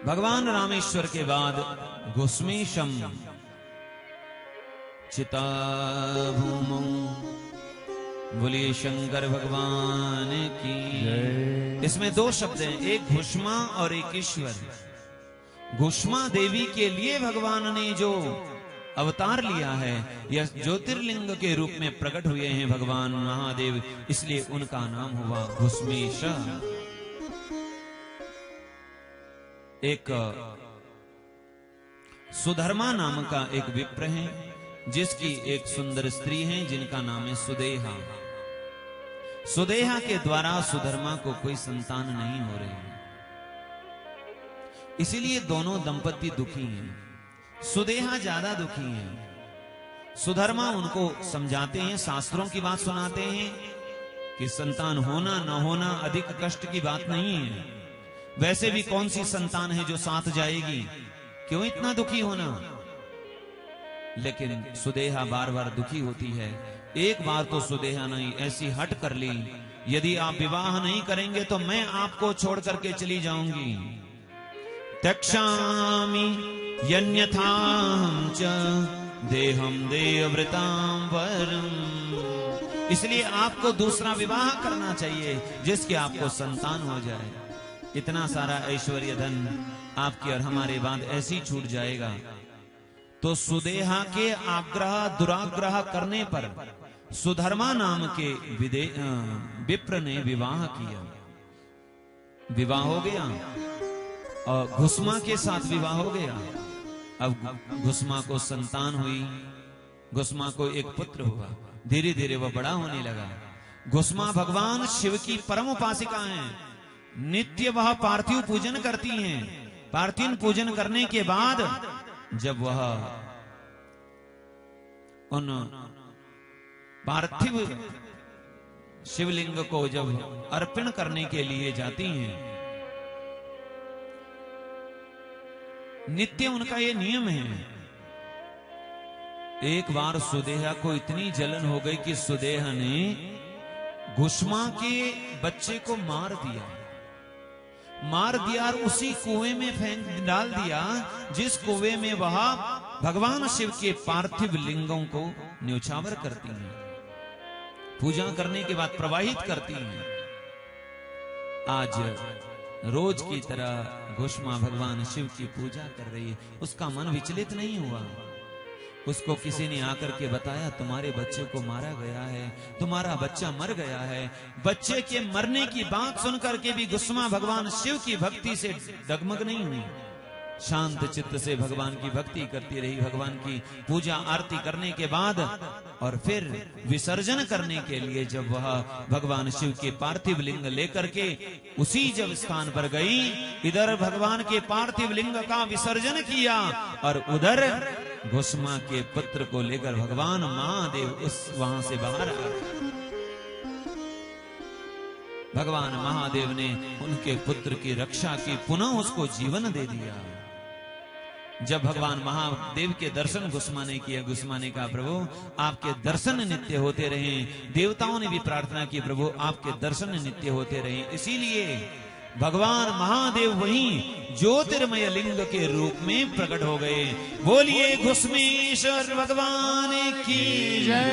भगवान रामेश्वर के बाद घुस्मेशम चिता भूमौ। बोलिए शंकर भगवान की। इसमें दो शब्द हैं, एक घुष्मा और एक ईश्वर। घुष्मा देवी के लिए भगवान ने जो अवतार लिया है, यह ज्योतिर्लिंग के रूप में प्रकट हुए हैं भगवान महादेव, इसलिए उनका नाम हुआ घुस्मेश। एक सुधर्मा नाम का एक विप्र है, जिसकी एक सुंदर स्त्री है जिनका नाम है सुदेहा। सुदेहा के द्वारा सुधर्मा को कोई संतान नहीं हो रही है, इसीलिए दोनों दंपति दुखी हैं। सुदेहा ज्यादा दुखी हैं। सुधर्मा उनको समझाते हैं, शास्त्रों की बात सुनाते हैं कि संतान होना न होना अधिक कष्ट की बात नहीं है। वैसे भी कौन सी संतान है जो साथ जाएगी, क्यों इतना दुखी होना। लेकिन सुदेहा बार बार दुखी होती है। एक बार तो सुदेहा ने ऐसी हट कर ली, यदि आप विवाह नहीं करेंगे तो मैं आपको छोड़ करके चली जाऊंगी। त्यक्षामि यन्यथाहं च देहं देवव्रतां वरम्। इसलिए आपको दूसरा विवाह करना चाहिए जिसके आपको संतान हो जाए। इतना सारा ऐश्वर्य धन आपके और हमारे बाद ऐसी छूट जाएगा। तो सुदेहा के आग्रह दुराग्रह करने पर सुधर्मा नाम के विप्र ने विवाह किया। विवाह हो गया और घुस्मा के साथ विवाह हो गया। अब घुस्मा को संतान हुई, घुस्मा को एक पुत्र हुआ। धीरे धीरे वह बड़ा होने लगा। घुस्मा भगवान शिव की परम उपासिका हैं। नित्य वह पार्थिव पूजन करती हैं। पार्थिव पूजन करने के बाद जब वह उन पार्थिव शिवलिंग को जब अर्पण करने के लिए जाती हैं, नित्य उनका ये नियम है। एक बार सुदेहा को इतनी जलन हो गई कि सुदेहा ने घुस्मा के बच्चे को मार दिया और उसी कुएं में फेंक डाल दिया, जिस कुएं में वह भगवान शिव के पार्थिव लिंगों को न्योछावर करती हैं, पूजा करने के बाद प्रवाहित करती हैं। आज रोज की तरह घुस्मा भगवान शिव की पूजा कर रही है। उसका मन विचलित नहीं हुआ। उसको किसी ने आकर के बताया तुम्हारे बच्चे को मारा गया है, तुम्हारा बच्चा मर गया है। बच्चे के मरने की बात सुनकर के भी घुस्मा भगवान शिव की भक्ति से डगमग नहीं हुई। शांत चित्त से भगवान की भक्ति करती रही। भगवान की पूजा आरती करने के बाद और फिर विसर्जन करने के लिए जब वह भगवान शिव के पार्थिव लिंग लेकर के उसी जब स्थान पर गई, इधर भगवान के पार्थिव लिंग का विसर्जन किया और उधर घुस्मा के पुत्र को लेकर भगवान महादेव उस वहां से बाहर आ गए। भगवान महादेव ने उनके पुत्र की रक्षा की, पुनः उसको जीवन दे दिया। जब भगवान महादेव के दर्शन घुस्मा ने किया, घुस्मा ने कहा प्रभु आपके दर्शन नित्य होते रहें। देवताओं ने भी प्रार्थना की प्रभु आपके दर्शन नित्य होते रहें। इसीलिए भगवान महादेव वहीं ज्योतिर्मय लिंग के रूप में प्रकट हो गए। बोलिए घुस्मेश्वर भगवान की जय।